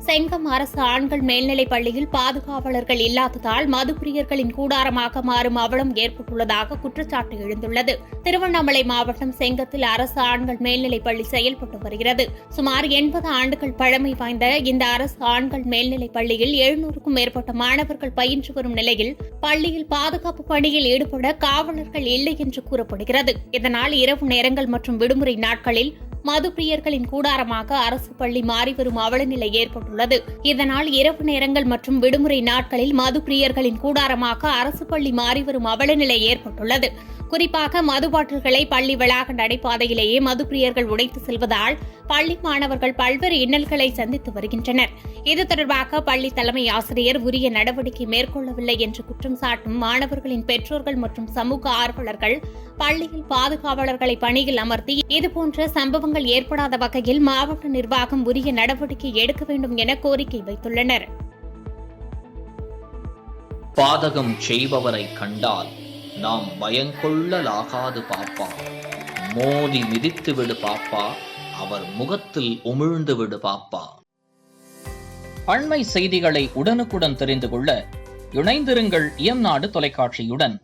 செங்கம் அரசு ஆண்கள் மேல்நிலைப் பள்ளியில் பாதுகாவலர்கள் இல்லாததால் மதுப்பிரியர்களின் கூடாரமாக மாறும் அவலம் ஏற்பட்டுள்ளதாக குற்றச்சாட்டு எழுந்துள்ளது. திருவண்ணாமலை மாவட்டம் செங்கத்தில் அரசு ஆண்கள் மேல்நிலைப் பள்ளி செயல்பட்டு வருகிறது. சுமார் 80 ஆண்டுகள் பழமை வாய்ந்த இந்த அரசு ஆண்கள் மேல்நிலைப் பள்ளியில் 700க்கும் மேற்பட்ட மாணவர்கள் பயின்று வரும் நிலையில் பள்ளியில் பாதுகாப்பு பணியில் ஈடுபட காவலர்கள் இல்லை என்று கூறப்படுகிறது. இதனால் இரவு நேரங்கள் மற்றும் விடுமுறை நாட்களில் மதுப்பிரியர்களின் கூடாரமாக அரசு பள்ளி மாறிவரும் அவலநிலை ஏற்பட்டுள்ளது. இதனால் இரவு நேரங்கள் மற்றும் விடுமுறை நாட்களில் மதுப்பிரியர்களின் கூடாரமாக அரசு பள்ளி மாறிவரும் அவலநிலை ஏற்பட்டுள்ளது. குறிப்பாக மது பாட்டில்களை பள்ளி வளாக நடைபாதையிலேயே மதுப்பிரியர்கள் உடைத்து செல்வதால் பள்ளி மாணவர்கள் பல்வேறு இன்னல்களை சந்தித்து வருகின்றனர். இது தொடர்பாக பள்ளி தலைமை ஆசிரியர் உரிய நடவடிக்கை மேற்கொள்ளவில்லை என்று குற்றம் சாட்டும் மாணவர்களின் பெற்றோர்கள் மற்றும் சமூக ஆர்வலர்கள் பள்ளியில் பாதுகாவலர்களை பணியில் அமர்த்தி இதுபோன்ற சம்பவங்கள் ஏற்படாத வகையில் மாவட்ட நிர்வாகம் உரிய நடவடிக்கை எடுக்க வேண்டும் என கோரிக்கை வைத்துள்ளனர். பாதகம் செய்பவரை கண்டால் நாம் பயங்கொள்ளலாகாது பாப்பா, மோதி மிதித்து விடு பாப்பா, அவர் முகத்தில் உமிழ்ந்து விடு பாப்பா. அண்மை செய்திகளை உடனுக்குடன் தெரிந்து கொள்ள இணைந்திருங்கள் இயம்நாடு தொலைக்காட்சியுடன்.